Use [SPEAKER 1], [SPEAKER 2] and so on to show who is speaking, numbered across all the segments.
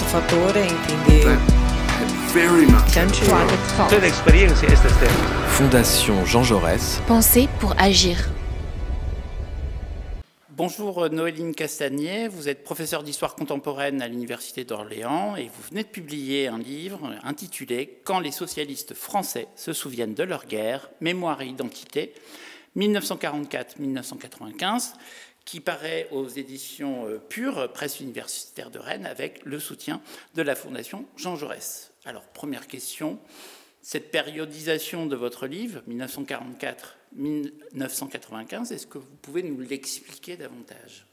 [SPEAKER 1] fattore intende
[SPEAKER 2] Toda experiência estas terras.
[SPEAKER 3] Fondation Jean Jaurès.
[SPEAKER 4] Penser pour agir.
[SPEAKER 5] Bonjour Noéline Castagnier, vous êtes professeure d'histoire contemporaine à l'Université d'Orléans et vous venez de publier un livre intitulé « Quand les socialistes français se souviennent de leur guerre, mémoire et identité, 1944-1995 », qui paraît aux éditions Pure, presse universitaire de Rennes, avec le soutien de la Fondation Jean Jaurès. Alors, première question, cette périodisation de votre livre, 1944-1995, est-ce que vous pouvez nous l'expliquer davantage ?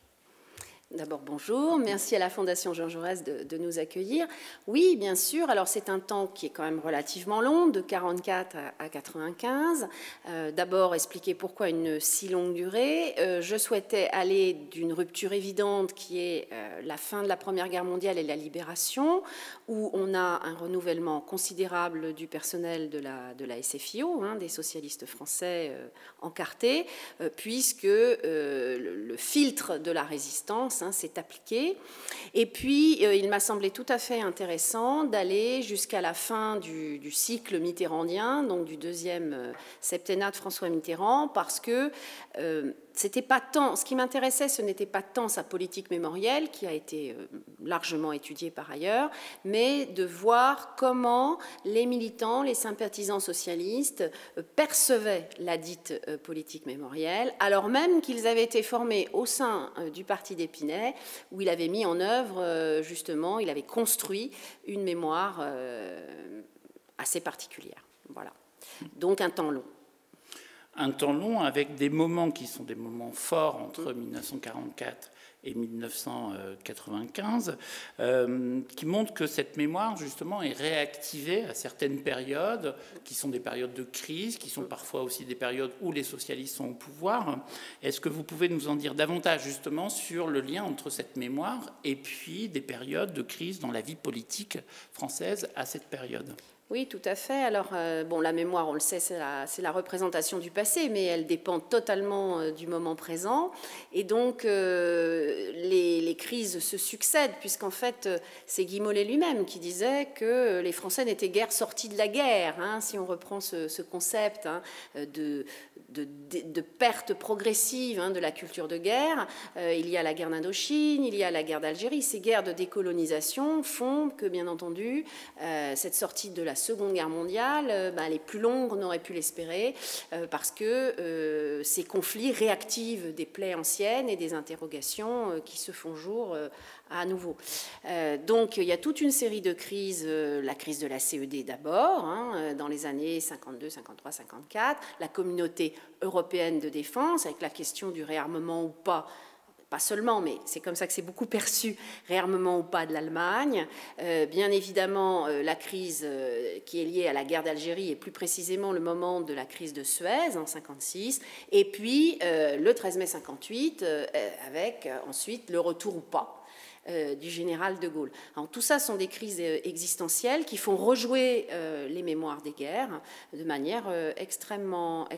[SPEAKER 6] D'abord, bonjour. Merci à la Fondation Jean Jaurès de nous accueillir. Oui, bien sûr. Alors, c'est un temps qui est quand même relativement long, de 44 à 95. D'abord, expliquer pourquoi une si longue durée. Je souhaitais aller d'une rupture évidente qui est la fin de la Première Guerre mondiale et la libération, où on a un renouvellement considérable du personnel de la SFIO, des socialistes français encartés, puisque le filtre de la résistance s'est appliqué. Et puis, il m'a semblé tout à fait intéressant d'aller jusqu'à la fin du cycle mitterrandien, donc du deuxième septennat de François Mitterrand, parce que c'était pas tant, ce qui m'intéressait, ce n'était pas tant sa politique mémorielle, qui a été largement étudiée par ailleurs, mais de voir comment les militants, les sympathisants socialistes percevaient la dite politique mémorielle, alors même qu'ils avaient été formés au sein du parti d'Épinay, où il avait mis en œuvre, justement, il avait construit une mémoire assez particulière. Voilà. Donc un temps long.
[SPEAKER 5] Un temps long avec des moments qui sont des moments forts entre 1944 et 1995, qui montrent que cette mémoire, justement, est réactivée à certaines périodes, qui sont des périodes de crise, qui sont parfois aussi des périodes où les socialistes sont au pouvoir. Est-ce que vous pouvez nous en dire davantage, justement, sur le lien entre cette mémoire et puis des périodes de crise dans la vie politique française à cette période ?
[SPEAKER 6] Oui, tout à fait. Alors, bon, la mémoire, on le sait, c'est la représentation du passé, mais elle dépend totalement du moment présent. Et donc, les crises se succèdent, puisqu'en fait, c'est Guy Mollet lui-même qui disait que les Français n'étaient guère sortis de la guerre, si on reprend ce concept de perte progressive de la culture de guerre. Il y a la guerre d'Indochine, il y a la guerre d'Algérie. Ces guerres de décolonisation font que, bien entendu, cette sortie de la Seconde Guerre mondiale, elle est plus longue, on aurait pu l'espérer, parce que ces conflits réactivent des plaies anciennes et des interrogations qui se font jour à nouveau. Donc il y a toute une série de crises, la crise de la CED d'abord, dans les années 52, 53, 54, la communauté européenne de défense avec la question du réarmement ou pas seulement, mais c'est comme ça que c'est beaucoup perçu, réarmement ou pas de l'Allemagne. Bien évidemment, la crise qui est liée à la guerre d'Algérie et plus précisément le moment de la crise de Suez en 1956, et puis le 13 mai 1958, avec ensuite le retour ou pas du général de Gaulle. Alors, tout ça sont des crises existentielles qui font rejouer les mémoires des guerres de manière extrêmement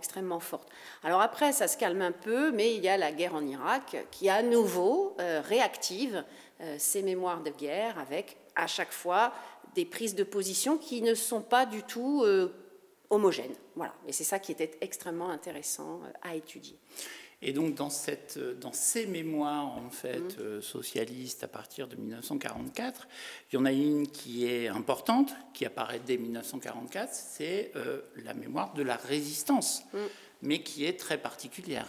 [SPEAKER 6] forte. Alors après, ça se calme un peu, mais il y a la guerre en Irak qui à nouveau réactive ces mémoires de guerre avec à chaque fois des prises de position qui ne sont pas du tout homogènes. Voilà. Et c'est ça qui était extrêmement intéressant à étudier.
[SPEAKER 5] Et donc dans ces mémoires en fait socialistes à partir de 1944, il y en a une qui est importante, qui apparaît dès 1944, c'est la mémoire de la résistance, mais qui est très particulière.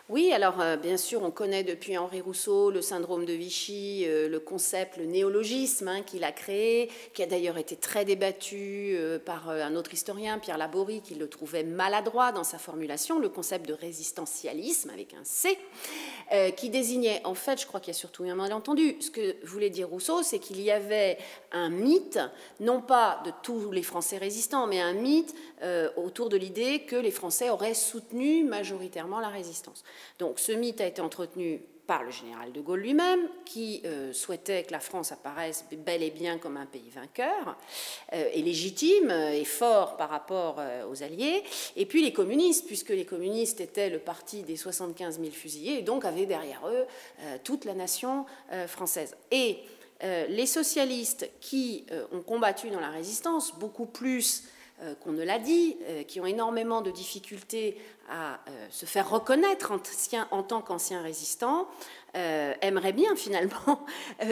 [SPEAKER 6] Oui, alors bien sûr, on connaît depuis Henri Rousseau le syndrome de Vichy, le concept, le néologisme qu'il a créé, qui a d'ailleurs été très débattu par un autre historien, Pierre Laborie, qui le trouvait maladroit dans sa formulation, le concept de résistentialisme avec un C, qui désignait, en fait, je crois qu'il y a surtout un malentendu. Ce que voulait dire Rousseau, c'est qu'il y avait un mythe, non pas de tous les Français résistants, mais un mythe autour de l'idée que les Français auraient soutenu majoritairement la résistance. Donc ce mythe a été entretenu par le général de Gaulle lui-même, qui souhaitait que la France apparaisse bel et bien comme un pays vainqueur, et légitime et fort par rapport aux Alliés, et puis les communistes, puisque les communistes étaient le parti des 75 000 fusillés, et donc avaient derrière eux toute la nation française. Et Les socialistes qui ont combattu dans la résistance, beaucoup plus qu'on ne l'a dit, qui ont énormément de difficultés à se faire reconnaître en tant qu'anciens résistants, aimeraient bien finalement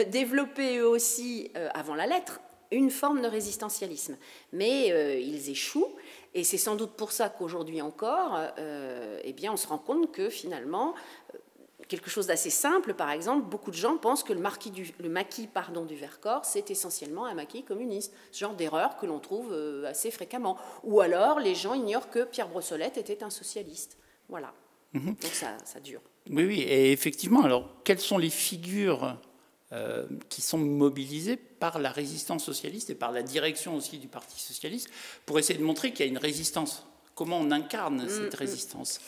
[SPEAKER 6] développer eux aussi, avant la lettre, une forme de résistentialisme. Mais ils échouent, et c'est sans doute pour ça qu'aujourd'hui encore, eh bien, on se rend compte que finalement, quelque chose d'assez simple, par exemple, beaucoup de gens pensent que le maquis du Vercors, c'est essentiellement un maquis communiste. Ce genre d'erreur que l'on trouve assez fréquemment. Ou alors, les gens ignorent que Pierre Brossolette était un socialiste. Voilà. Donc ça dure.
[SPEAKER 5] Oui, oui, et effectivement, alors, quelles sont les figures qui sont mobilisées par la résistance socialiste et par la direction aussi du Parti socialiste pour essayer de montrer qu'il y a une résistance? Comment on incarne cette résistance?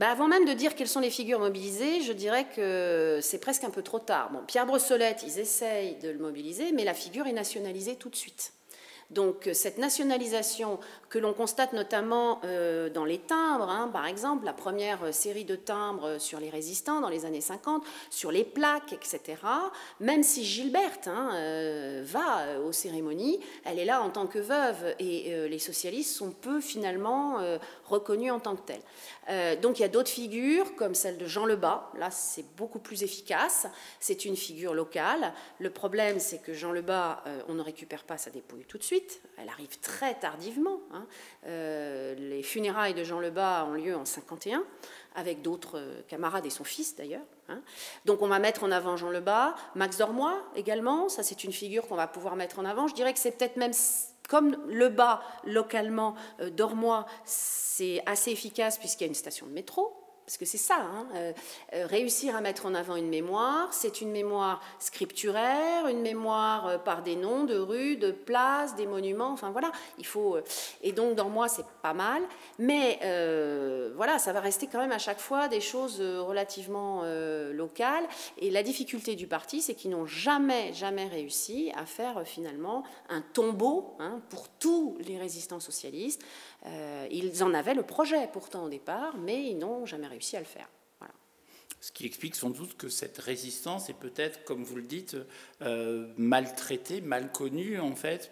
[SPEAKER 6] Avant même de dire quelles sont les figures mobilisées, je dirais que c'est presque un peu trop tard. Bon, Pierre Brossolette, ils essayent de le mobiliser, mais la figure est nationalisée tout de suite. Donc cette nationalisation que l'on constate notamment dans les timbres, par exemple, la première série de timbres sur les résistants dans les années 50, sur les plaques, etc., même si Gilberte va aux cérémonies, elle est là en tant que veuve et les socialistes sont peu finalement reconnus en tant que tels. Donc il y a d'autres figures comme celle de Jean Lebas, là c'est beaucoup plus efficace, c'est une figure locale. Le problème c'est que Jean Lebas, on ne récupère pas sa dépouille tout de suite. Elle arrive très tardivement. Les funérailles de Jean Lebas ont lieu en 1951, avec d'autres camarades et son fils d'ailleurs. Donc on va mettre en avant Jean Lebas, Max Dormoy également, ça c'est une figure qu'on va pouvoir mettre en avant. Je dirais que c'est peut-être même, comme Lebas localement, Dormoy, c'est assez efficace puisqu'il y a une station de métro. Parce que c'est ça, réussir à mettre en avant une mémoire, c'est une mémoire scripturaire, une mémoire par des noms de rues, de places, des monuments, enfin voilà, il faut... Et donc, dans moi, c'est pas mal, mais voilà, ça va rester quand même à chaque fois des choses relativement locales, et la difficulté du parti, c'est qu'ils n'ont jamais réussi à faire finalement un tombeau pour tous les résistants socialistes. Ils en avaient le projet pourtant au départ, mais ils n'ont jamais réussi à le faire. Voilà.
[SPEAKER 5] Ce qui explique sans doute que cette résistance est peut-être, comme vous le dites, maltraitée, mal connue en fait,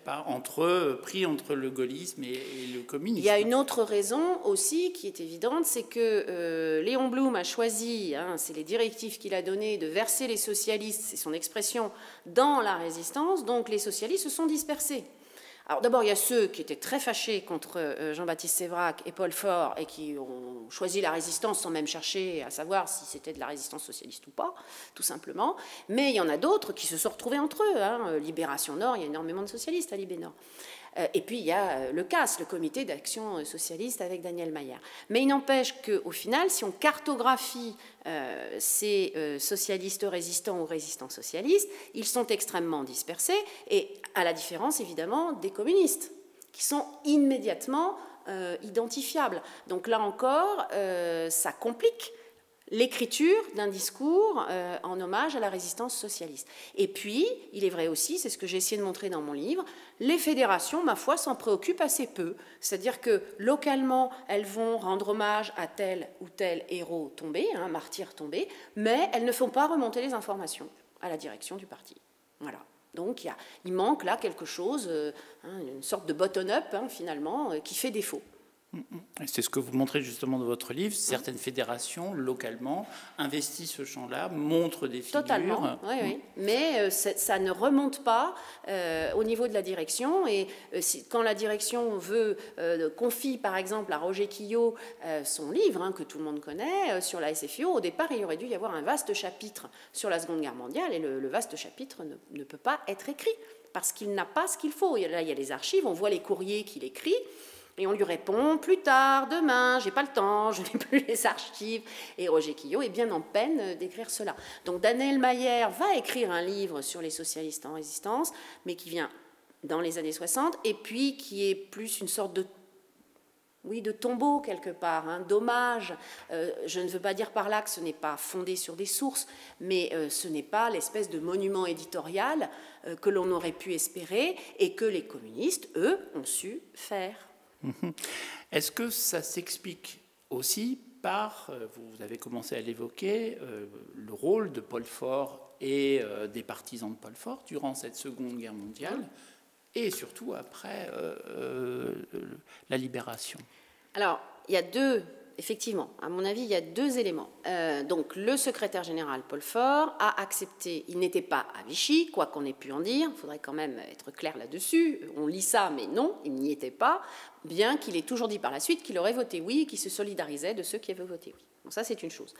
[SPEAKER 5] pris entre le gaullisme et le communisme.
[SPEAKER 6] Il y a une autre raison aussi qui est évidente, c'est que Léon Blum a choisi, c'est les directives qu'il a données, de verser les socialistes, c'est son expression, dans la résistance, donc les socialistes se sont dispersés. Alors d'abord, il y a ceux qui étaient très fâchés contre Jean-Baptiste Séverac et Paul Faure et qui ont choisi la résistance sans même chercher à savoir si c'était de la résistance socialiste ou pas, tout simplement. Mais il y en a d'autres qui se sont retrouvés entre eux. Libération Nord, il y a énormément de socialistes à Libé Nord. Et puis il y a le CAS, le Comité d'action socialiste avec Daniel Maillard. Mais il n'empêche qu'au final, si on cartographie ces socialistes résistants ou résistants socialistes, ils sont extrêmement dispersés, et à la différence évidemment des communistes, qui sont immédiatement identifiables. Donc là encore, ça complique l'écriture d'un discours en hommage à la résistance socialiste. Et puis, il est vrai aussi, c'est ce que j'ai essayé de montrer dans mon livre, les fédérations, ma foi, s'en préoccupent assez peu. C'est-à-dire que localement, elles vont rendre hommage à tel ou tel héros tombé, martyr tombé, mais elles ne font pas remonter les informations à la direction du parti. Voilà. Donc il manque là quelque chose, une sorte de bottom-up finalement, qui fait défaut.
[SPEAKER 5] C'est ce que vous montrez justement dans votre livre. Certaines fédérations, localement, investissent ce champ-là, montrent des figures.
[SPEAKER 6] Totalement, oui. Mais ça ne remonte pas au niveau de la direction. Et quand la direction confie, par exemple, à Roger Quillot son livre, que tout le monde connaît, sur la SFIO, au départ, il aurait dû y avoir un vaste chapitre sur la Seconde Guerre mondiale. Et le vaste chapitre ne peut pas être écrit, parce qu'il n'a pas ce qu'il faut. Là, il y a les archives, on voit les courriers qu'il écrit. Et on lui répond, plus tard, demain, j'ai pas le temps, je n'ai plus les archives. Et Roger Quillot est bien en peine d'écrire cela. Donc Daniel Maillard va écrire un livre sur les socialistes en résistance, mais qui vient dans les années 60, et puis qui est plus une sorte de tombeau quelque part, d'hommage. Je ne veux pas dire par là que ce n'est pas fondé sur des sources, mais ce n'est pas l'espèce de monument éditorial que l'on aurait pu espérer et que les communistes, eux, ont su faire.
[SPEAKER 5] Est-ce que ça s'explique aussi par, vous avez commencé à l'évoquer, le rôle de Paul Fort et des partisans de Paul Fort durant cette Seconde Guerre mondiale et surtout après la libération.
[SPEAKER 6] Alors, il y a effectivement, à mon avis, il y a deux éléments. Donc, le secrétaire général Paul Fort a accepté, il n'était pas à Vichy, quoi qu'on ait pu en dire, il faudrait quand même être clair là-dessus, on lit ça, mais non, il n'y était pas, bien qu'il ait toujours dit par la suite qu'il aurait voté oui, qu'il se solidarisait de ceux qui avaient voté oui. Donc ça, c'est une chose.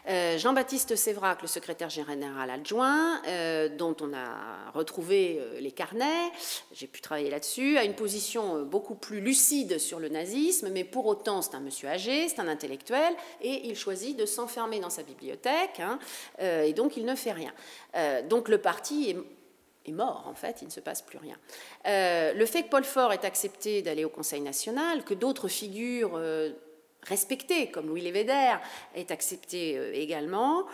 [SPEAKER 6] Jean-Baptiste Séverac, le secrétaire général adjoint, dont on a retrouvé les carnets, j'ai pu travailler là-dessus, a une position beaucoup plus lucide sur le nazisme, mais pour autant, c'est un monsieur âgé, c'est un intellectuel, et il choisit de s'enfermer dans sa bibliothèque, et donc il ne fait rien. Donc le parti est mort, en fait, il ne se passe plus rien. Le fait que Paul Fort ait accepté d'aller au Conseil national, que d'autres figures respecté, comme Louis Lévéder, est accepté également,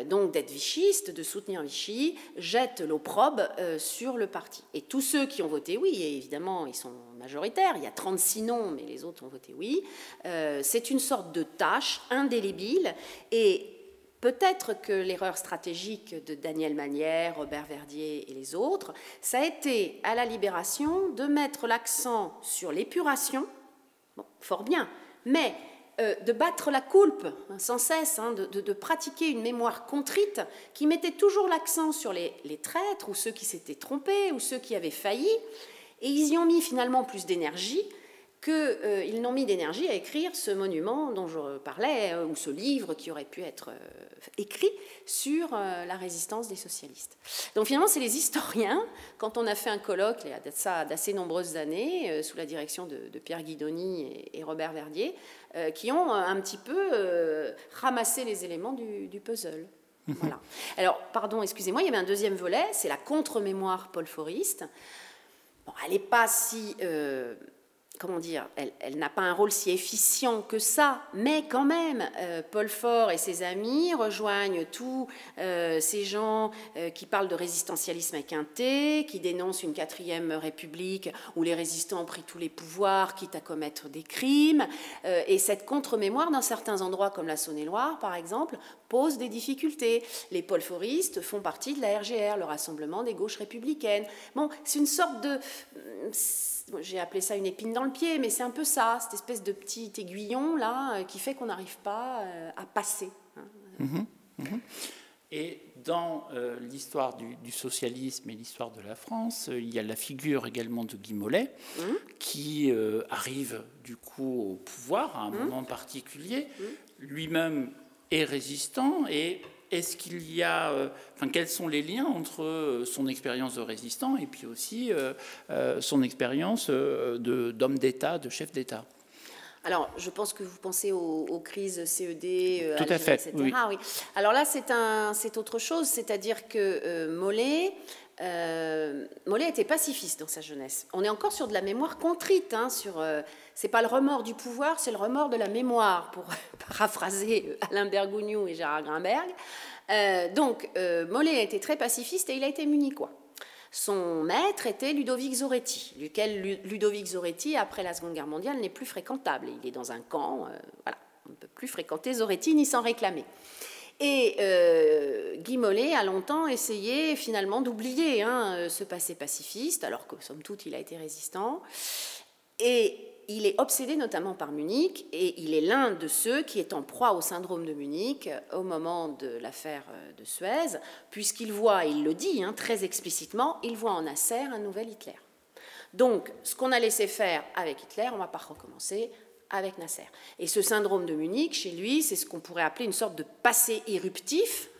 [SPEAKER 6] donc d'être vichiste, de soutenir Vichy, jette l'opprobre sur le parti. Et tous ceux qui ont voté oui, et évidemment ils sont majoritaires, il y a 36 noms, mais les autres ont voté oui, c'est une sorte de tâche indélébile, et peut-être que l'erreur stratégique de Daniel Manière, Robert Verdier et les autres, ça a été à la Libération de mettre l'accent sur l'épuration, bon, fort bien, mais de battre la coulpe sans cesse, de pratiquer une mémoire contrite qui mettait toujours l'accent sur les traîtres ou ceux qui s'étaient trompés ou ceux qui avaient failli, et ils y ont mis finalement plus d'énergie qu'ils n'ont mis d'énergie à écrire ce monument dont je parlais, ou ce livre qui aurait pu être écrit sur la résistance des socialistes. Donc finalement, c'est les historiens, quand on a fait un colloque, il y a ça d'assez nombreuses années, sous la direction de Pierre Guidoni et Robert Verdier, qui ont un petit peu ramassé les éléments du puzzle. Voilà. Alors, pardon, excusez-moi, il y avait un deuxième volet, c'est la contre-mémoire paul-foriste. Bon, elle n'est pas si... comment dire, elle n'a pas un rôle si efficient que ça, mais quand même, Paul Fort et ses amis rejoignent tous ces gens qui parlent de résistentialisme avec un T, qui dénoncent une 4e République où les résistants ont pris tous les pouvoirs, quitte à commettre des crimes. Et cette contre-mémoire, dans certains endroits comme la Saône-et-Loire, par exemple, pose des difficultés. Les paul-foristes font partie de la RGR, le Rassemblement des gauches républicaines. Bon, c'est une sorte de... J'ai appelé ça une épine dans le pied, mais c'est un peu ça, cette espèce de petit aiguillon là qui fait qu'on n'arrive pas à passer.
[SPEAKER 5] Et dans l'histoire du socialisme et l'histoire de la France, il y a la figure également de Guy Mollet, qui arrive du coup au pouvoir à un moment particulier. Lui-même est résistant, et est-ce qu'il y a, quels sont les liens entre son expérience de résistant et puis aussi son expérience d'homme d'État, de chef d'État?
[SPEAKER 6] Alors, je pense que vous pensez aux crises CED,
[SPEAKER 5] Tout à fait,
[SPEAKER 6] etc.
[SPEAKER 5] oui.
[SPEAKER 6] Oui. Alors là, c'est autre chose, c'est-à-dire que Mollet était pacifiste dans sa jeunesse. On est encore sur de la mémoire contrite, c'est pas le remords du pouvoir, c'est le remords de la mémoire, pour paraphraser Alain Bergogneau et Gérard Grimberg. Donc, Mollet a été très pacifiste et il a été munichois. Son maître était Ludovic Zoretti, lequel Ludovic Zoretti, après la Seconde Guerre mondiale, n'est plus fréquentable. Il est dans un camp, voilà, on ne peut plus fréquenter Zoretti ni s'en réclamer. Et Guy Mollet a longtemps essayé finalement d'oublier ce passé pacifiste, alors que somme toute il a été résistant. Et il est obsédé notamment par Munich, et il est l'un de ceux qui est en proie au syndrome de Munich au moment de l'affaire de Suez, puisqu'il voit, il le dit très explicitement, il voit en Nasser un nouvel Hitler. Donc, ce qu'on a laissé faire avec Hitler, on ne va pas recommencer avec Nasser. Et ce syndrome de Munich, chez lui, c'est ce qu'on pourrait appeler une sorte de passé éruptif.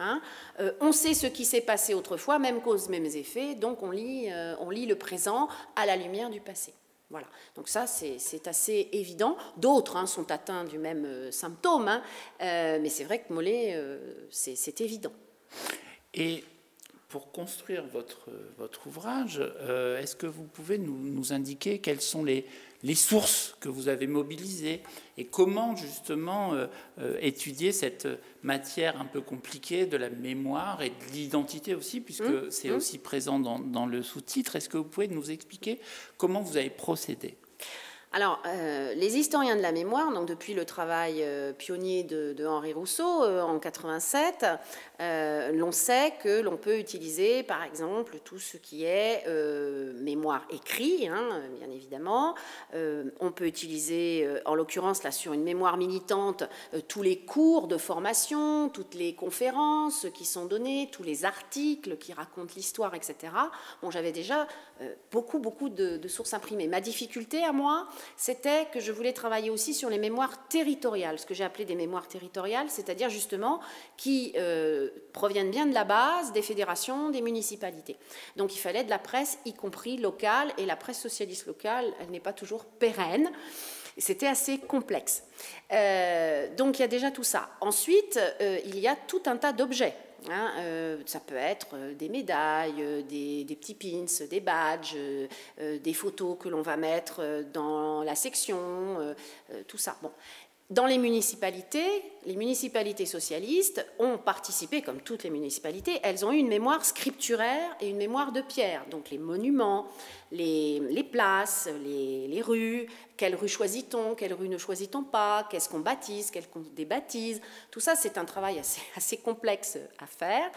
[SPEAKER 6] On sait ce qui s'est passé autrefois, même cause, mêmes effets, donc on lit le présent à la lumière du passé. Voilà. Donc ça, c'est assez évident. D'autres sont atteints du même symptôme, mais c'est vrai que Mollet, c'est évident.
[SPEAKER 5] Et pour construire votre ouvrage, est-ce que vous pouvez nous indiquer quelles sont les sources que vous avez mobilisées et comment justement étudier cette matière un peu compliquée de la mémoire et de l'identité aussi, puisque c'est aussi présent dans le sous-titre. Est-ce que vous pouvez nous expliquer comment vous avez procédé?
[SPEAKER 6] Alors, les historiens de la mémoire, donc depuis le travail pionnier de Henri Rousseau en 87, l'on sait que l'on peut utiliser, par exemple, tout ce qui est mémoire écrit, hein, bien évidemment. On peut utiliser, en l'occurrence, là, sur une mémoire militante, tous les cours de formation, toutes les conférences qui sont données, tous les articles qui racontent l'histoire, etc. Bon, j'avais déjà beaucoup de sources imprimées. Ma difficulté à moi, c'était que je voulais travailler aussi sur les mémoires territoriales, ce que j'ai appelé des mémoires territoriales, c'est-à-dire justement qui proviennent bien de la base, des fédérations, des municipalités. Donc il fallait de la presse, y compris locale, et la presse socialiste locale, elle n'est pas toujours pérenne. C'était assez complexe. Donc il y a déjà tout ça. Ensuite, il y a tout un tas d'objets. Hein, ça peut être des médailles, des petits pins, des badges, des photos que l'on va mettre dans la section, tout ça. Bon. Dans les municipalités socialistes ont participé, comme toutes les municipalités, elles ont eu une mémoire scripturaire et une mémoire de pierre. Donc les monuments, les places, les rues, quelle rue choisit-on, quelle rue ne choisit-on pas, qu'est-ce qu'on baptise, qu'est-ce qu'on débaptise. Tout ça, c'est un travail assez complexe à faire.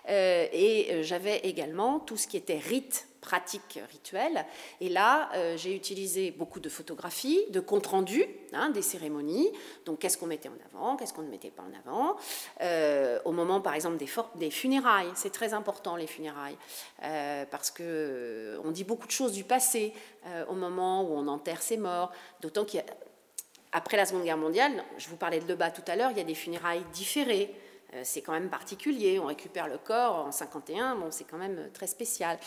[SPEAKER 6] Et j'avais également tout ce qui était rite, pratique rituelle. Et là, j'ai utilisé beaucoup de photographies, de comptes rendus hein, des cérémonies. Donc, qu'est-ce qu'on mettait en avant, qu'est-ce qu'on ne mettait pas en avant. Au moment, par exemple, des funérailles. C'est très important, les funérailles, parce qu'on dit beaucoup de choses du passé au moment où on enterre ses morts. D'autant qu'après la Seconde Guerre mondiale, je vous parlais de Lebas tout à l'heure, il y a des funérailles différées. C'est quand même particulier, on récupère le corps en 51, bon, c'est quand même très spécial.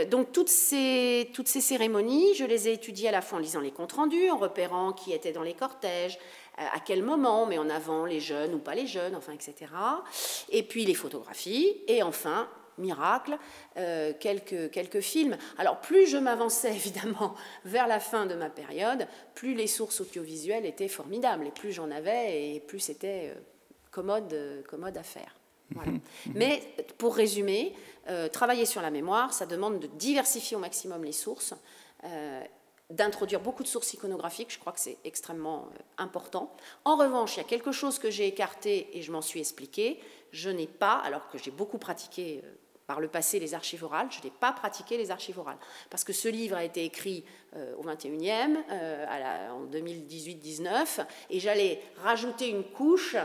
[SPEAKER 6] Donc toutes ces cérémonies, je les ai étudiées à la fois en lisant les comptes rendus, en repérant qui était dans les cortèges, à quel moment on met en avant les jeunes ou pas les jeunes, enfin, etc. Et puis les photographies, et enfin, miracle, quelques films. Alors plus je m'avançais évidemment vers la fin de ma période, plus les sources audiovisuelles étaient formidables, et plus j'en avais, et plus c'était commode à faire. Voilà. Mais pour résumer, travailler sur la mémoire, ça demande de diversifier au maximum les sources, d'introduire beaucoup de sources iconographiques, je crois que c'est extrêmement important. En revanche, il y a quelque chose que j'ai écarté et je m'en suis expliqué, je n'ai pas, alors que j'ai beaucoup pratiqué par le passé les archives orales, je n'ai pas pratiqué les archives orales. Parce que ce livre a été écrit au 21e, en 2018-19, et j'allais rajouter une couche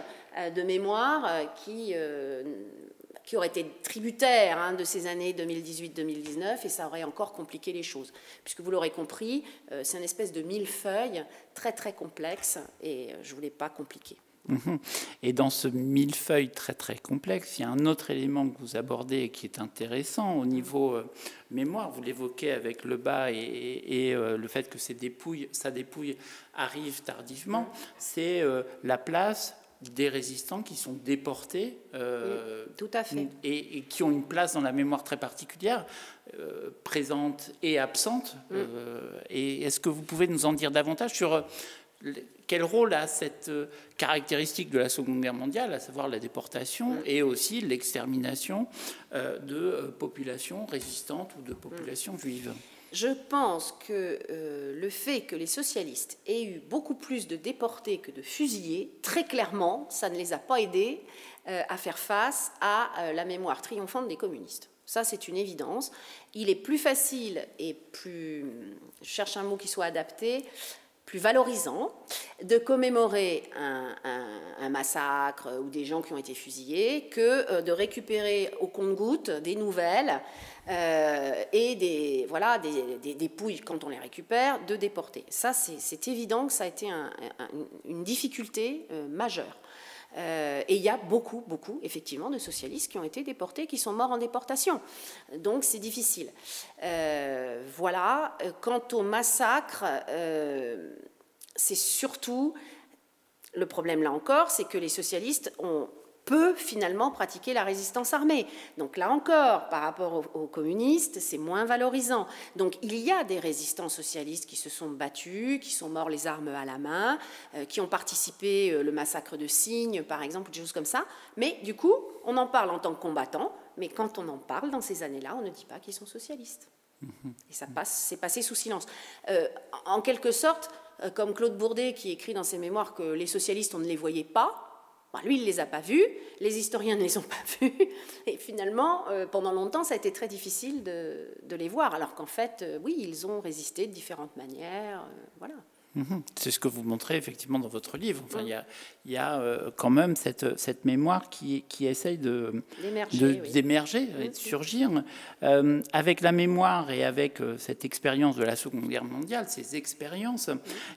[SPEAKER 6] de mémoire qui aurait été tributaire hein, de ces années 2018-2019, et ça aurait encore compliqué les choses. Puisque vous l'aurez compris, c'est une espèce de millefeuille très très complexe, et je ne voulais pas compliquer.
[SPEAKER 5] Et dans ce millefeuille très très complexe, il y a un autre élément que vous abordez qui est intéressant au niveau mémoire. Vous l'évoquez avec Lebas et le fait que sa dépouille arrive tardivement. C'est la place des résistants qui sont déportés
[SPEAKER 6] tout à fait.
[SPEAKER 5] Et qui ont une place dans la mémoire très particulière, présente et absente. Et est-ce que vous pouvez nous en dire davantage sur quel rôle a cette caractéristique de la Seconde Guerre mondiale, à savoir la déportation et aussi l'extermination de populations résistantes ou de populations juives?
[SPEAKER 6] Je pense que le fait que les socialistes aient eu beaucoup plus de déportés que de fusillés, très clairement, ça ne les a pas aidés à faire face à la mémoire triomphante des communistes. Ça, c'est une évidence. Il est plus facile et plus, je cherche un mot qui soit adapté, plus valorisant de commémorer un massacre ou des gens qui ont été fusillés que de récupérer au compte-gouttes des nouvelles et des dépouilles, quand on les récupère, de déporter. Ça, c'est évident que ça a été une difficulté majeure. Et il y a beaucoup, effectivement, de socialistes qui ont été déportés, qui sont morts en déportation. Donc, c'est difficile. Voilà. Quant au massacre, c'est surtout... Le problème, là encore, c'est que les socialistes ont peu, finalement, pratiqué la résistance armée. Donc, là encore, par rapport aux communistes, c'est moins valorisant. Donc, il y a des résistants socialistes qui se sont battus, qui sont morts les armes à la main, qui ont participé le massacre de Signes, par exemple, ou des choses comme ça. Mais, du coup, on en parle en tant que combattants, mais quand on en parle dans ces années-là, on ne dit pas qu'ils sont socialistes. Et ça c'est passé sous silence. En quelque sorte, comme Claude Bourdet qui écrit dans ses mémoires que les socialistes, on ne les voyait pas, lui, il ne les a pas vus, les historiens ne les ont pas vus, et finalement, pendant longtemps, ça a été très difficile de les voir, alors qu'en fait, oui, ils ont résisté de différentes manières, voilà.
[SPEAKER 5] C'est ce que vous montrez effectivement dans votre livre. Enfin, il y a quand même cette mémoire qui essaye d'émerger et de surgir. Avec la mémoire et avec cette expérience de la Seconde Guerre mondiale, ces expériences,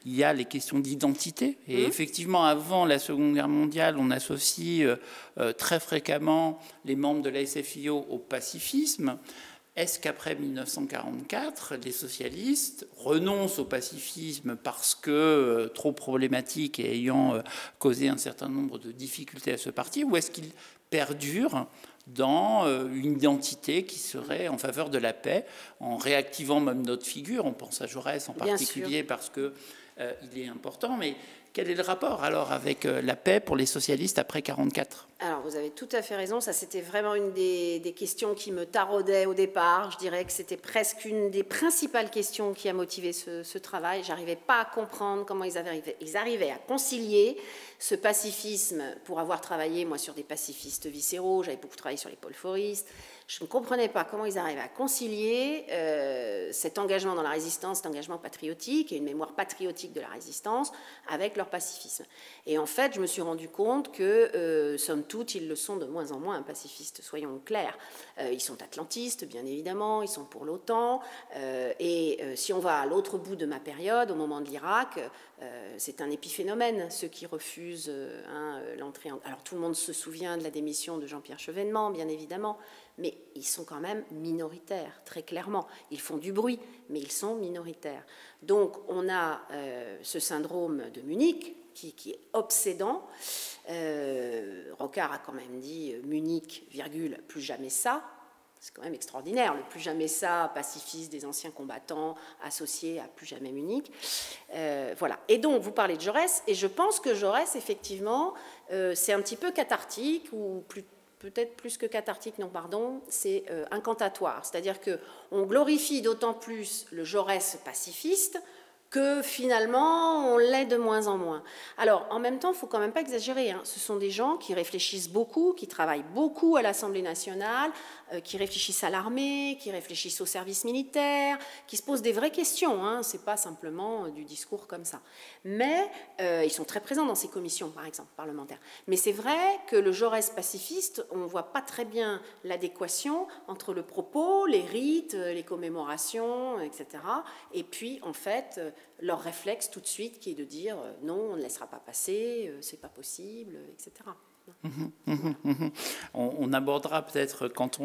[SPEAKER 5] il y a les questions d'identité. Et effectivement, avant la Seconde Guerre mondiale, on associe très fréquemment les membres de la SFIO au pacifisme. Est-ce qu'après 1944, les socialistes renoncent au pacifisme parce que trop problématique et ayant causé un certain nombre de difficultés à ce parti, ou est-ce qu'ils perdurent dans une identité qui serait en faveur de la paix, en réactivant même notre figure? On pense à Jaurès en particulier parce qu'il est important, mais quel est le rapport alors avec la paix pour les socialistes après 1944 ?
[SPEAKER 6] Alors, vous avez tout à fait raison. Ça, c'était vraiment une des questions qui me taraudait au départ. Je dirais que c'était presque une des principales questions qui a motivé ce travail. J'arrivais pas à comprendre comment ils arrivaient à concilier ce pacifisme pour avoir travaillé, moi, sur des pacifistes viscéraux. J'avais beaucoup travaillé sur les Paul Fauristes. Je ne comprenais pas comment ils arrivaient à concilier cet engagement dans la résistance, cet engagement patriotique et une mémoire patriotique de la résistance avec leur pacifisme. Et en fait, je me suis rendu compte que, somme toute, ils le sont de moins en moins, pacifistes, soyons clairs. Ils sont atlantistes, bien évidemment, ils sont pour l'OTAN. Et si on va à l'autre bout de ma période, au moment de l'Irak, c'est un épiphénomène, ceux qui refusent l'entrée en... Alors, tout le monde se souvient de la démission de Jean-Pierre Chevènement, bien évidemment, mais ils sont quand même minoritaires, très clairement. Ils font du bruit, mais ils sont minoritaires. Donc, on a ce syndrome de Munich qui est obsédant. Rocard a quand même dit Munich, virgule, plus jamais ça. C'est quand même extraordinaire, le plus jamais ça, pacifiste des anciens combattants associés à plus jamais Munich. Voilà. Et donc, vous parlez de Jaurès, et je pense que Jaurès, effectivement, c'est un petit peu cathartique, ou peut-être plus que cathartique, non, pardon, c'est incantatoire. C'est-à-dire qu'on glorifie d'autant plus le Jaurès pacifiste que finalement, on l'est de moins en moins. Alors, en même temps, il ne faut quand même pas exagérer. Hein. Ce sont des gens qui réfléchissent beaucoup, qui travaillent beaucoup à l'Assemblée nationale, qui réfléchissent à l'armée, qui réfléchissent au service militaire, qui se posent des vraies questions. Hein. Ce n'est pas simplement du discours comme ça. Mais ils sont très présents dans ces commissions, par exemple, parlementaires. Mais c'est vrai que le Jaurès pacifiste, on ne voit pas très bien l'adéquation entre le propos, les rites, les commémorations, etc. Et puis, en fait, leur réflexe tout de suite qui est de dire non, on ne laissera pas passer, c'est pas possible, etc.
[SPEAKER 5] On abordera peut-être quand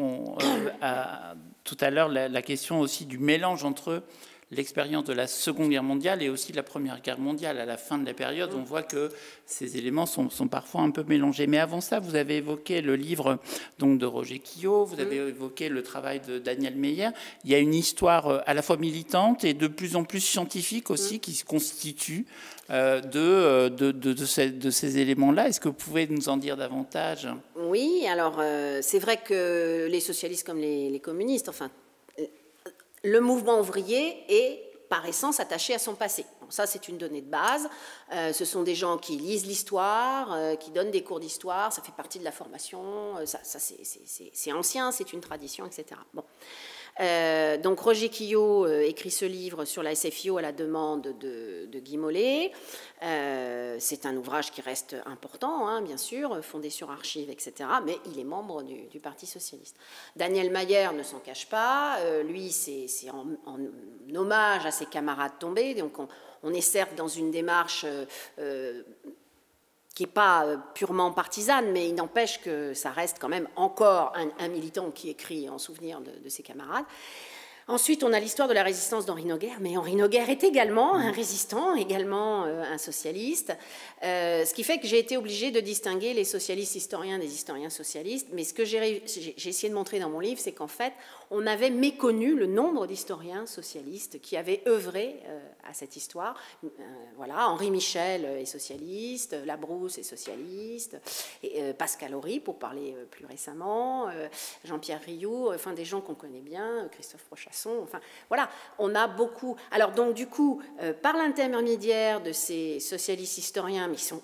[SPEAKER 5] tout à l'heure la question aussi du mélange entre l'expérience de la Seconde Guerre mondiale et aussi de la Première Guerre mondiale. À la fin de la période, on voit que ces éléments sont parfois un peu mélangés. Mais avant ça, vous avez évoqué le livre donc, de Roger Quillot, vous avez évoqué le travail de Daniel Meyer. Il y a une histoire à la fois militante et de plus en plus scientifique aussi qui se constitue de ces éléments-là. Est-ce que vous pouvez nous en dire davantage ?
[SPEAKER 6] Oui, alors c'est vrai que les socialistes comme les communistes, enfin, le mouvement ouvrier est par essence attaché à son passé. Bon, ça, c'est une donnée de base. Ce sont des gens qui lisent l'histoire, qui donnent des cours d'histoire, ça fait partie de la formation, ça c'est ancien, c'est une tradition, etc. Bon. Donc Roger Quillot écrit ce livre sur la SFIO à la demande de Guy Mollet. C'est un ouvrage qui reste important, hein, bien sûr, fondé sur archives, etc. Mais il est membre du Parti socialiste. Daniel Meyer ne s'en cache pas. Lui, c'est en hommage à ses camarades tombés. Donc on est certes dans une démarche qui n'est pas purement partisane, mais il n'empêche que ça reste quand même encore un militant qui écrit en souvenir de ses camarades. Ensuite, on a l'histoire de la résistance d'Henri Noguer, mais Henri Noguer est également un résistant, également un socialiste, ce qui fait que j'ai été obligée de distinguer les socialistes historiens des historiens socialistes, mais ce que j'ai essayé de montrer dans mon livre, c'est qu'en fait, on avait méconnu le nombre d'historiens socialistes qui avaient œuvré à cette histoire. Voilà, Henri Michel est socialiste, Labrousse est socialiste, et Pascal Horry, pour parler plus récemment, Jean-Pierre Rioux, enfin des gens qu'on connaît bien, Christophe Prochasson, enfin, voilà, on a beaucoup... Alors, donc, du coup, par l'intermédiaire de ces socialistes historiens, mais ils sont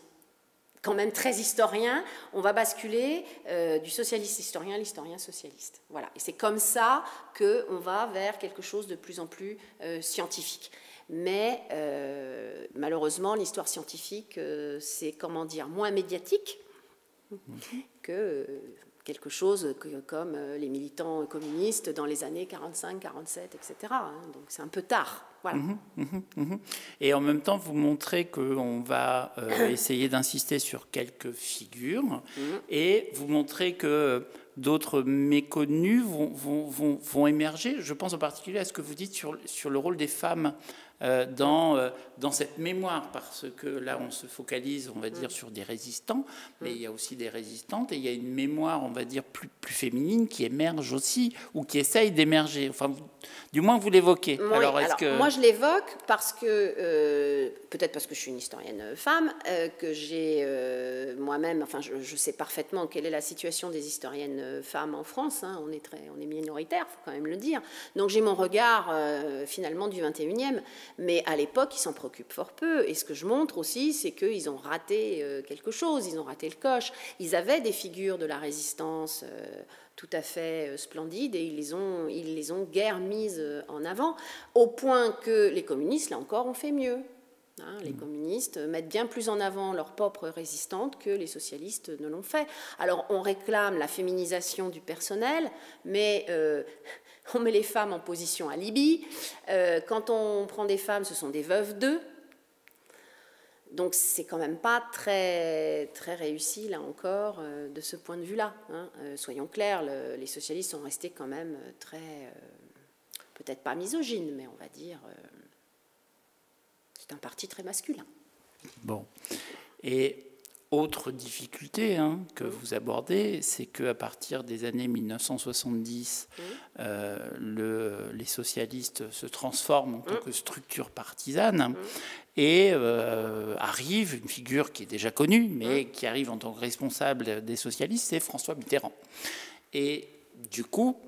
[SPEAKER 6] quand même très historiens, on va basculer du socialiste historien à l'historien socialiste. Voilà. Et c'est comme ça qu'on va vers quelque chose de plus en plus scientifique. Mais malheureusement, l'histoire scientifique, c'est, comment dire, moins médiatique que quelque chose comme les militants communistes dans les années 45, 47, etc. Donc c'est un peu tard. Voilà.
[SPEAKER 5] Et en même temps, vous montrez qu'on va essayer d'insister sur quelques figures et vous montrez que d'autres méconnus vont émerger. Je pense en particulier à ce que vous dites sur le rôle des femmes dans cette mémoire, parce que là, on se focalise, on va dire, sur des résistants, mais il y a aussi des résistantes, et il y a une mémoire, on va dire, plus féminine qui émerge aussi, ou qui essaye d'émerger. Enfin, du moins, vous l'évoquez.
[SPEAKER 6] Oui, alors, moi, je l'évoque parce que, peut-être parce que je suis une historienne femme, que j'ai moi-même, enfin, je sais parfaitement quelle est la situation des historiennes femmes en France, hein, on est minoritaire, il faut quand même le dire. Donc, j'ai mon regard, finalement, du 21e. Mais à l'époque, ils s'en préoccupent fort peu. Et ce que je montre aussi, c'est qu'ils ont raté quelque chose, ils ont raté le coche. Ils avaient des figures de la résistance tout à fait splendides et ils les ont guère mises en avant, au point que les communistes, là encore, ont fait mieux. Hein, les communistes mettent bien plus en avant leur propre résistante que les socialistes ne l'ont fait. Alors, on réclame la féminisation du personnel, mais... on met les femmes en position alibi. Quand on prend des femmes, ce sont des veuves d'eux. Donc, c'est quand même pas très, très réussi, là encore, de ce point de vue-là. Hein. Soyons clairs, les socialistes sont restés quand même très, peut-être pas misogynes, mais on va dire, c'est un parti très masculin.
[SPEAKER 5] Bon. Et autre difficulté que vous abordez, c'est qu'à partir des années 1970, les socialistes se transforment en tant que structure partisane et arrive une figure qui est déjà connue, mais qui arrive en tant que responsable des socialistes, c'est François Mitterrand. Et du coup,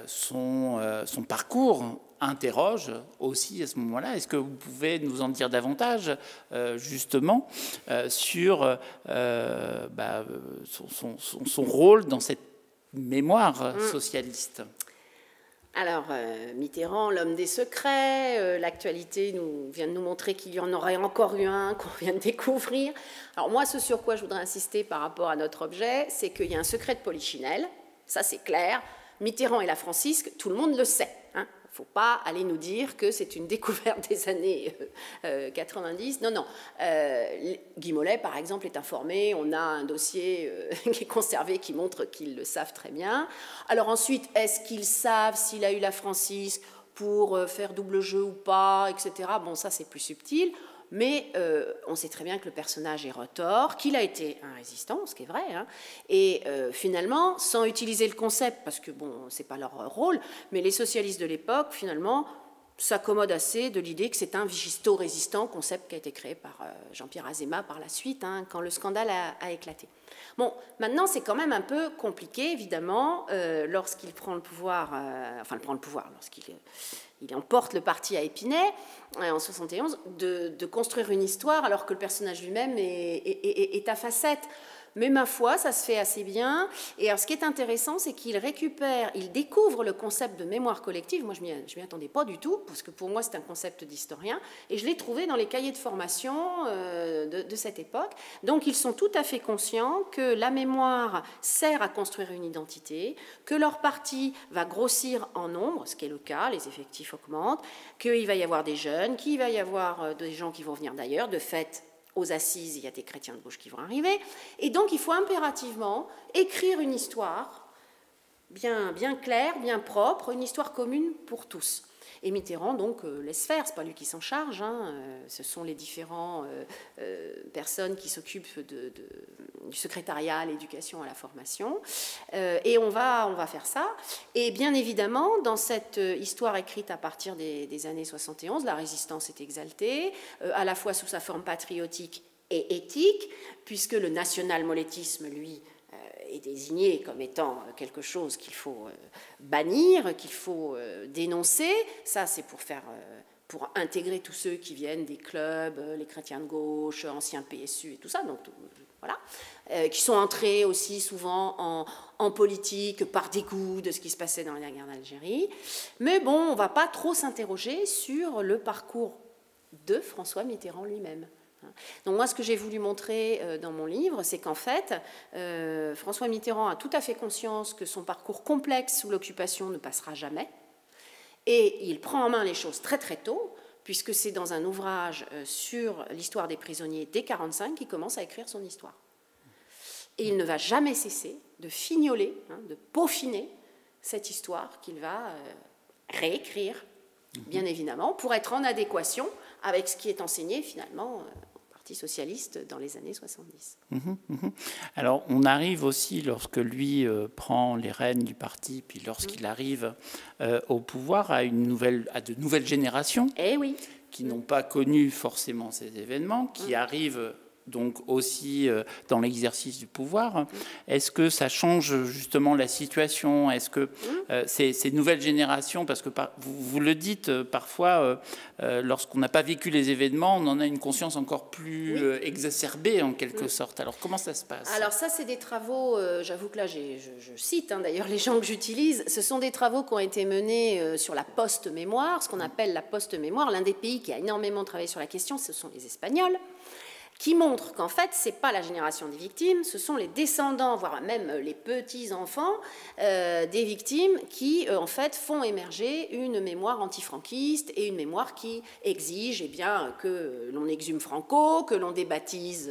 [SPEAKER 5] son parcours interroge aussi à ce moment-là. Est-ce que vous pouvez nous en dire davantage, justement, sur son rôle dans cette mémoire socialiste ?
[SPEAKER 6] Alors, Mitterrand, l'homme des secrets, l'actualité vient de nous montrer qu'il y en aurait encore eu un qu'on vient de découvrir. Alors moi, ce sur quoi je voudrais insister par rapport à notre objet, c'est qu'il y a un secret de Polichinelle, ça c'est clair. Mitterrand et la Francisque, tout le monde le sait. Hein. Il ne faut pas aller nous dire que c'est une découverte des années 90. Non, non. Guy Mollet, par exemple, est informé. On a un dossier qui est conservé qui montre qu'ils le savent très bien. Alors ensuite, est-ce qu'ils savent s'il a eu la Francisque pour faire double jeu ou pas, etc. Bon, ça, c'est plus subtil. Mais on sait très bien que le personnage est retors, qu'il a été un résistant, ce qui est vrai, hein, et finalement, sans utiliser le concept, parce que bon, c'est pas leur rôle, mais les socialistes de l'époque, finalement, s'accommodent assez de l'idée que c'est un vigisto-résistant, concept qui a été créé par Jean-Pierre Azéma par la suite, hein, quand le scandale a éclaté. Bon, maintenant, c'est quand même un peu compliqué, évidemment, lorsqu'il prend le pouvoir, lorsqu'il emporte le parti à Épinay, en 71, de construire une histoire alors que le personnage lui-même est à facettes. Mais ma foi, ça se fait assez bien. Et alors, ce qui est intéressant, c'est qu'il découvre le concept de mémoire collective. Moi, je m'y attendais pas du tout, parce que pour moi, c'est un concept d'historien. Et je l'ai trouvé dans les cahiers de formation de cette époque. Donc, ils sont tout à fait conscients que la mémoire sert à construire une identité, que leur parti va grossir en nombre, ce qui est le cas, les effectifs augmentent, qu'il va y avoir des jeunes, qu'il va y avoir des gens qui vont venir d'ailleurs, de fait. Aux assises, il y a des chrétiens de gauche qui vont arriver. Et donc, il faut impérativement écrire une histoire bien claire, bien propre, une histoire commune pour tous. Et Mitterrand, donc, laisse faire, c'est pas lui qui s'en charge, hein, ce sont les différentes personnes qui s'occupent du secrétariat à l'éducation, à la formation, et on va faire ça. Et bien évidemment, dans cette histoire écrite à partir des années 71, la résistance est exaltée, à la fois sous sa forme patriotique et éthique, puisque le national-molettisme, lui, est désigné comme étant quelque chose qu'il faut bannir, qu'il faut dénoncer. Ça, c'est pour intégrer tous ceux qui viennent des clubs, les chrétiens de gauche, anciens PSU et tout ça, donc voilà, qui sont entrés aussi souvent en politique par dégoût de ce qui se passait dans la guerre d'Algérie. Mais bon, on ne va pas trop s'interroger sur le parcours de François Mitterrand lui-même. Donc moi, ce que j'ai voulu montrer dans mon livre, c'est qu'en fait, François Mitterrand a tout à fait conscience que son parcours complexe sous l'occupation ne passera jamais. Et il prend en main les choses très très tôt, puisque c'est dans un ouvrage sur l'histoire des prisonniers dès 1945 qu'il commence à écrire son histoire. Et il ne va jamais cesser de fignoler, de peaufiner cette histoire qu'il va réécrire, bien évidemment, pour être en adéquation avec ce qui est enseigné finalement au Parti socialiste dans les années 70.
[SPEAKER 5] Alors, on arrive aussi, lorsque lui prend les rênes du parti, puis lorsqu'il arrive au pouvoir, à de nouvelles générations qui n'ont pas connu forcément ces événements, qui arrivent donc aussi dans l'exercice du pouvoir. Est-ce que ça change justement la situation? Est-ce que ces nouvelles générations, parce que vous le dites parfois, lorsqu'on n'a pas vécu les événements, on en a une conscience encore plus exacerbée en quelque sorte. Alors comment ça se passe?
[SPEAKER 6] Alors ça, c'est des travaux, j'avoue que là, je cite d'ailleurs les gens que j'utilise, ce sont des travaux qui ont été menés sur la post-mémoire, ce qu'on appelle la post-mémoire. L'un des pays qui a énormément travaillé sur la question, ce sont les Espagnols, qui montre qu'en fait, ce n'est pas la génération des victimes, ce sont les descendants, voire même les petits-enfants des victimes qui, en fait, font émerger une mémoire antifranquiste et une mémoire qui exige que l'on exhume Franco, que l'on débaptise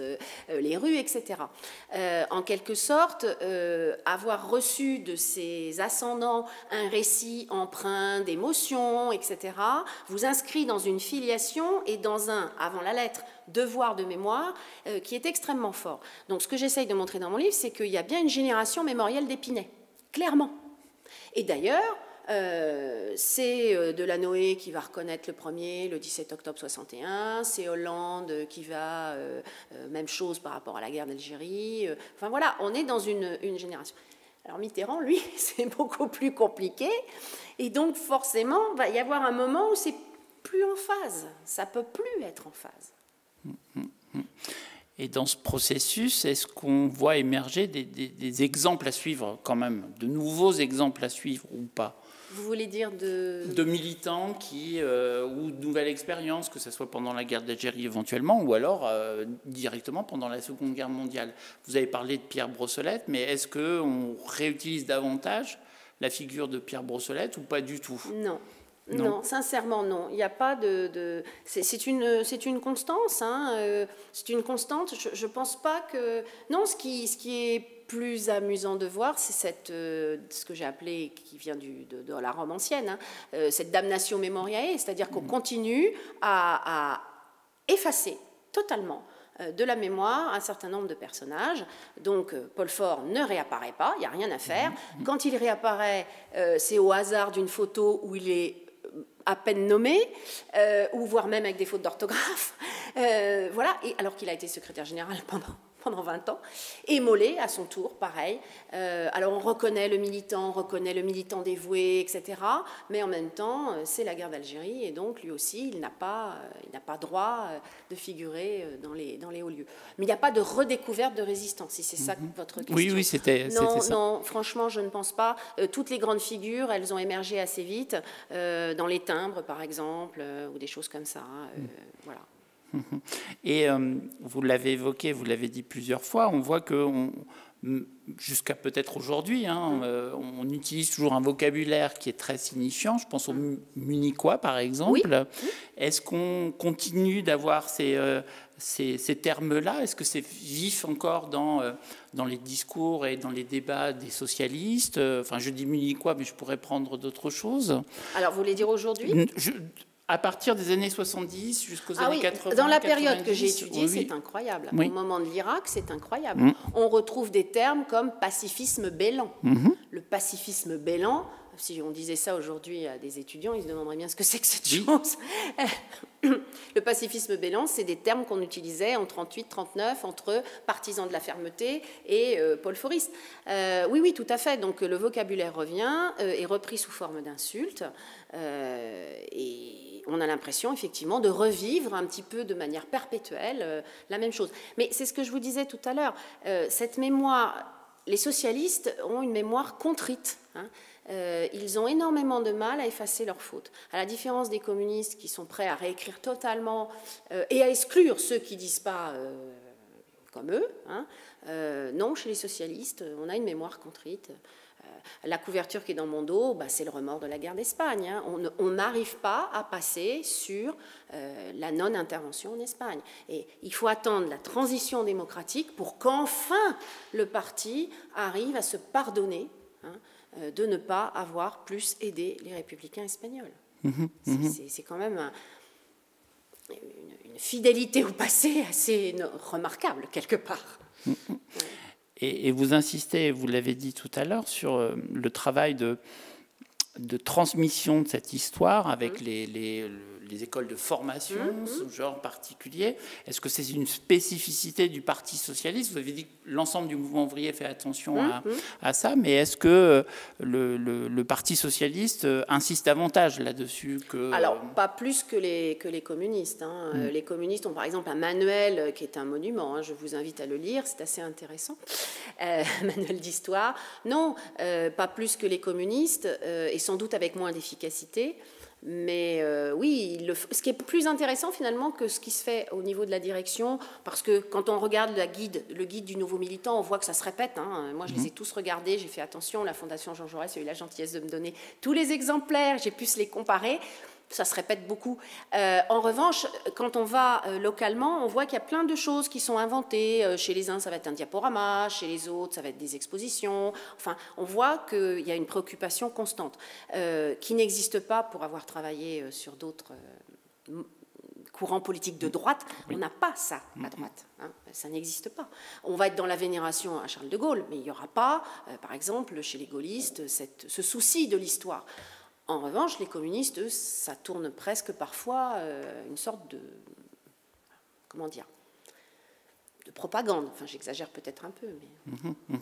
[SPEAKER 6] les rues, etc. En quelque sorte, avoir reçu de ses ascendants un récit empreint d'émotion, etc., vous inscrit dans une filiation et dans un, avant la lettre, devoir de mémoire qui est extrêmement fort. Donc ce que j'essaye de montrer dans mon livre, c'est qu'il y a bien une génération mémorielle d'Épinay, clairement. Et d'ailleurs, c'est Delanoë qui va reconnaître le premier, le 17 octobre 61, c'est Hollande qui va, même chose par rapport à la guerre d'Algérie, enfin voilà, on est dans une génération. Alors Mitterrand, lui, c'est beaucoup plus compliqué, et donc forcément, il va y avoir un moment où c'est plus en phase, ça peut plus être en phase.
[SPEAKER 5] Et dans ce processus, est-ce qu'on voit émerger des exemples à suivre quand même, de nouveaux exemples à suivre ou pas?
[SPEAKER 6] Vous voulez dire
[SPEAKER 5] de militants ou de nouvelles expériences, que ce soit pendant la guerre d'Algérie éventuellement, ou alors directement pendant la Seconde Guerre mondiale. Vous avez parlé de Pierre Brossolette, mais est-ce qu'on réutilise davantage la figure de Pierre Brossolette ou pas du tout?
[SPEAKER 6] Non, sincèrement, non. Il n'y a pas de c'est une constance. C'est une constante. Je ne pense pas que... Non, ce qui est plus amusant de voir, c'est ce que j'ai appelé, qui vient de la Rome ancienne, cette damnatio memoriae, c'est-à-dire qu'on continue à effacer totalement de la mémoire un certain nombre de personnages. Donc Paul Faure ne réapparaît pas, il n'y a rien à faire. Quand il réapparaît, c'est au hasard d'une photo où il est à peine nommé, ou voire même avec des fautes d'orthographe, voilà, et alors qu'il a été secrétaire général pendant 20 ans, et Mollet, à son tour, pareil. Alors on reconnaît le militant dévoué, etc., mais en même temps, c'est la guerre d'Algérie, et donc lui aussi, il n'a pas droit de figurer dans les hauts lieux. Mais il n'y a pas de redécouverte de résistance, si c'est ça votre question.
[SPEAKER 5] Oui, c'était ça.
[SPEAKER 6] Non, franchement, je ne pense pas. Toutes les grandes figures, elles ont émergé assez vite, dans les timbres, par exemple, ou des choses comme ça. Voilà.
[SPEAKER 5] Et vous l'avez évoqué, vous l'avez dit plusieurs fois, on voit que jusqu'à peut-être aujourd'hui, on utilise toujours un vocabulaire qui est très signifiant. Je pense aux munichois, par exemple. Oui. Est-ce qu'on continue d'avoir ces termes-là? Est-ce que c'est vif encore dans les discours et dans les débats des socialistes? Enfin, je dis munichois, mais je pourrais prendre d'autres choses.
[SPEAKER 6] Alors, vous voulez dire aujourd'hui?
[SPEAKER 5] À partir des années 70 jusqu'aux années 80.
[SPEAKER 6] Dans la période que j'ai étudiée, c'est incroyable. Au moment de l'Irak, c'est incroyable. On retrouve des termes comme pacifisme bélan. Le pacifisme bélan, Si on disait ça aujourd'hui à des étudiants, ils se demanderaient bien ce que c'est que cette chose. Le pacifisme bélan, c'est des termes qu'on utilisait en 38-39 entre partisans de la fermeté et Paul Forist. Oui, oui, tout à fait. Donc le vocabulaire revient, est repris sous forme d'insultes, et on a l'impression effectivement de revivre un petit peu de manière perpétuelle la même chose. Mais c'est ce que je vous disais tout à l'heure. Cette mémoire, les socialistes ont une mémoire contrite, hein. Ils ont énormément de mal à effacer leurs fautes. À la différence des communistes qui sont prêts à réécrire totalement et à exclure ceux qui ne disent pas comme eux, hein, non, chez les socialistes, on a une mémoire contrite. La couverture qui est dans mon dos, bah, c'est le remords de la guerre d'Espagne. Hein. On n'arrive pas à passer sur la non-intervention en Espagne. Et il faut attendre la transition démocratique pour qu'enfin le parti arrive à se pardonner, hein, de ne pas avoir plus aidé les républicains espagnols. C'est quand même une fidélité au passé assez remarquable, quelque part.
[SPEAKER 5] Et vous insistez, vous l'avez dit tout à l'heure, sur le travail de transmission de cette histoire avec les écoles de formation, ce genre particulier. Est-ce que c'est une spécificité du Parti socialiste? Vous avez dit que l'ensemble du mouvement ouvrier fait attention à ça, mais est-ce que le Parti socialiste insiste davantage là-dessus que...
[SPEAKER 6] Alors, pas plus que les communistes. Hein. Les communistes ont par exemple un manuel qui est un monument, hein, je vous invite à le lire, c'est assez intéressant, manuel d'histoire. Non, pas plus que les communistes, et sans doute avec moins d'efficacité. Mais oui, ce qui est plus intéressant finalement que ce qui se fait au niveau de la direction, parce que quand on regarde le guide du nouveau militant, on voit que ça se répète. Hein. Moi, je les ai tous regardés, j'ai fait attention. La Fondation Jean Jaurès a eu la gentillesse de me donner tous les exemplaires, j'ai pu se les comparer. Ça se répète beaucoup. En revanche, quand on va localement, on voit qu'il y a plein de choses qui sont inventées. Chez les uns, ça va être un diaporama. Chez les autres, ça va être des expositions. Enfin, on voit qu'il y a une préoccupation constante qui n'existe pas pour avoir travaillé sur d'autres courants politiques de droite. On n'a pas ça à droite. Hein. Ça n'existe pas. On va être dans la vénération à Charles de Gaulle, mais il n'y aura pas, par exemple, chez les gaullistes, ce souci de l'histoire. En revanche, les communistes, eux, ça tourne presque parfois une sorte de, comment dire, de propagande. Enfin, j'exagère peut-être un peu, mais...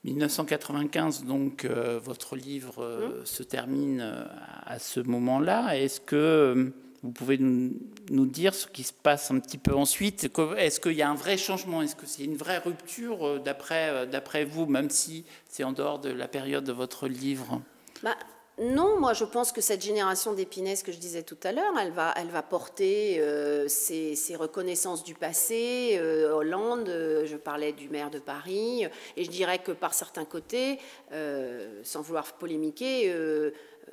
[SPEAKER 5] 1995, donc, votre livre se termine à ce moment-là. Est-ce que vous pouvez nous dire ce qui se passe un petit peu ensuite? Est-ce qu'il y a un vrai changement? Est-ce que c'est une vraie rupture d'après vous, même si c'est en dehors de la période de votre livre?
[SPEAKER 6] Bah, non, moi je pense que cette génération d'Épinay, ce que je disais tout à l'heure, elle va porter ces reconnaissances du passé. Hollande, je parlais du maire de Paris, et je dirais que par certains côtés, sans vouloir polémiquer,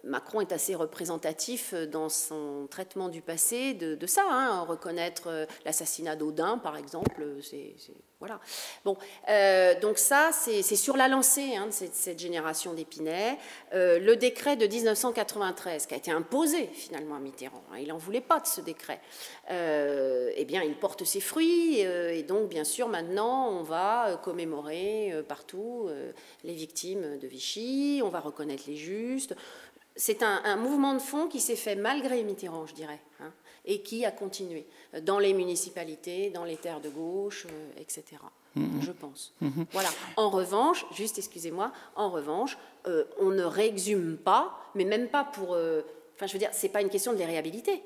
[SPEAKER 6] Macron est assez représentatif dans son traitement du passé de ça. Hein, reconnaître l'assassinat d'Audin, par exemple, voilà. Bon, donc ça, c'est sur la lancée, hein, de cette génération d'Épinay. Le décret de 1993, qui a été imposé finalement à Mitterrand, hein, il n'en voulait pas de ce décret, eh bien, il porte ses fruits, et donc, bien sûr, maintenant, on va commémorer partout les victimes de Vichy, on va reconnaître les justes. C'est un mouvement de fond qui s'est fait malgré Mitterrand, je dirais, hein, et qui a continué dans les municipalités, dans les terres de gauche, etc. Je pense. Voilà. En revanche, juste excusez-moi, en revanche, on ne réexhume pas, mais même pas pour... Enfin, je veux dire, c'est pas une question de les réhabiliter,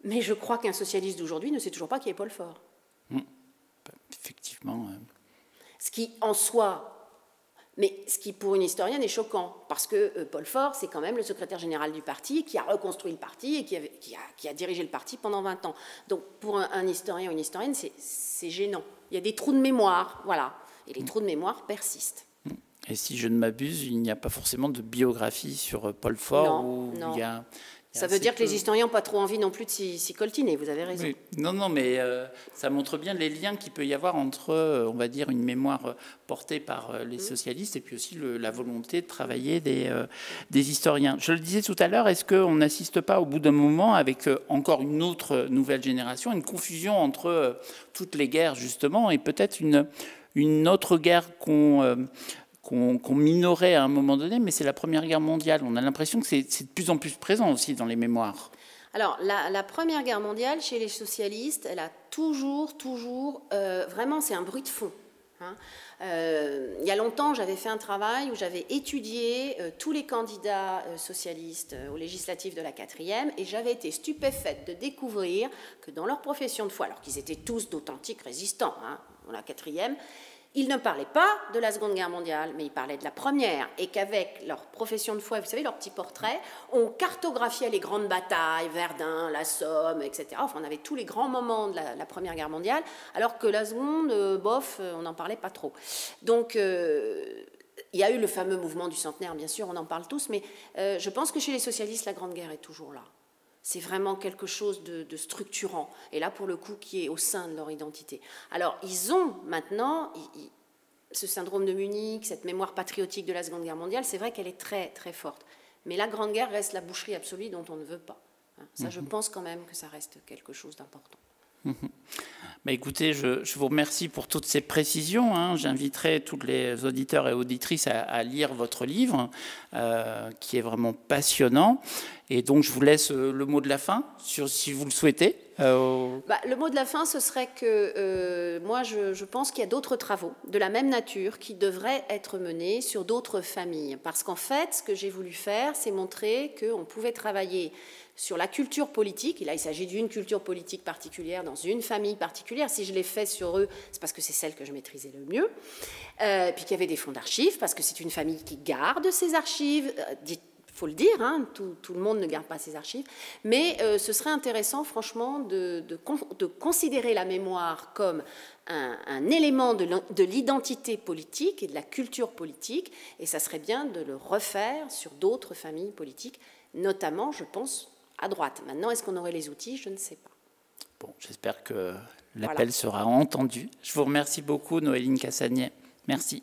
[SPEAKER 6] mais je crois qu'un socialiste d'aujourd'hui ne sait toujours pas qui est Paul Faure.
[SPEAKER 5] Effectivement.
[SPEAKER 6] Ce qui, en soi... Mais ce qui, pour une historienne, est choquant, parce que Paul Faure, c'est quand même le secrétaire général du parti, qui a reconstruit le parti et qui a dirigé le parti pendant 20 ans. Donc, pour un historien ou une historienne, c'est gênant. Il y a des trous de mémoire, voilà. Et les trous de mémoire persistent.
[SPEAKER 5] Et si je ne m'abuse, il n'y a pas forcément de biographie sur Paul Faure.
[SPEAKER 6] Non. Ça veut dire que les historiens n'ont pas trop envie non plus de s'y coltiner, vous avez raison.
[SPEAKER 5] Oui. Non, mais ça montre bien les liens qu'il peut y avoir entre, on va dire, une mémoire portée par les socialistes et puis aussi la volonté de travailler des historiens. Je le disais tout à l'heure, est-ce qu'on n'assiste pas au bout d'un moment, avec encore une autre nouvelle génération, une confusion entre toutes les guerres, justement, et peut-être une autre guerre qu'on qu'on minorait à un moment donné, mais c'est la Première Guerre mondiale. On a l'impression que c'est de plus en plus présent aussi dans les mémoires.
[SPEAKER 6] Alors, la Première Guerre mondiale, chez les socialistes, elle a toujours, vraiment, c'est un bruit de fond. Hein. Il y a longtemps, j'avais fait un travail où j'avais étudié tous les candidats socialistes aux législatives de la 4e, et j'avais été stupéfaite de découvrir que dans leur profession de foi, alors qu'ils étaient tous d'authentiques résistants, hein, dans la 4e, ils ne parlaient pas de la Seconde Guerre mondiale, mais ils parlaient de la Première, et qu'avec leur profession de foi, vous savez, leur petit portrait, on cartographiait les grandes batailles, Verdun, la Somme, etc. Enfin, on avait tous les grands moments de la Première Guerre mondiale, alors que la Seconde, bof, on n'en parlait pas trop. Donc, il y a eu le fameux mouvement du centenaire, bien sûr, on en parle tous, mais je pense que chez les socialistes, la Grande Guerre est toujours là. C'est vraiment quelque chose de structurant, et là, pour le coup, qui est au sein de leur identité. Alors, ils ont maintenant, ce syndrome de Munich, cette mémoire patriotique de la Seconde Guerre mondiale, c'est vrai qu'elle est très, très forte. Mais la Grande Guerre reste la boucherie absolue dont on ne veut pas. Ça, je pense quand même que ça reste quelque chose d'important.
[SPEAKER 5] Bah écoutez, je vous remercie pour toutes ces précisions. Hein. J'inviterai tous les auditeurs et auditrices à lire votre livre, qui est vraiment passionnant. Et donc, je vous laisse le mot de la fin, si vous le souhaitez.
[SPEAKER 6] Le mot de la fin, ce serait que moi, je pense qu'il y a d'autres travaux de la même nature qui devraient être menés sur d'autres familles. Parce qu'en fait, ce que j'ai voulu faire, c'est montrer qu'on pouvait travailler sur la culture politique, et là il s'agit d'une culture politique particulière, dans une famille particulière. Si je l'ai fait sur eux, c'est parce que c'est celle que je maîtrisais le mieux. Puis qu'il y avait des fonds d'archives, parce que c'est une famille qui garde ses archives. Il faut le dire, hein, tout le monde ne garde pas ses archives. Mais ce serait intéressant, franchement, de considérer la mémoire comme un élément de l'identité politique et de la culture politique. Et ça serait bien de le refaire sur d'autres familles politiques, notamment, je pense, à droite. Maintenant, est-ce qu'on aurait les outils? Je ne sais pas.
[SPEAKER 5] Bon, j'espère que l'appel sera entendu. Je vous remercie beaucoup, Noéline Cassagnet. Merci.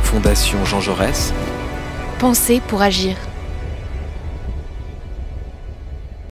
[SPEAKER 3] Fondation Jean Jaurès.
[SPEAKER 1] Penser pour agir.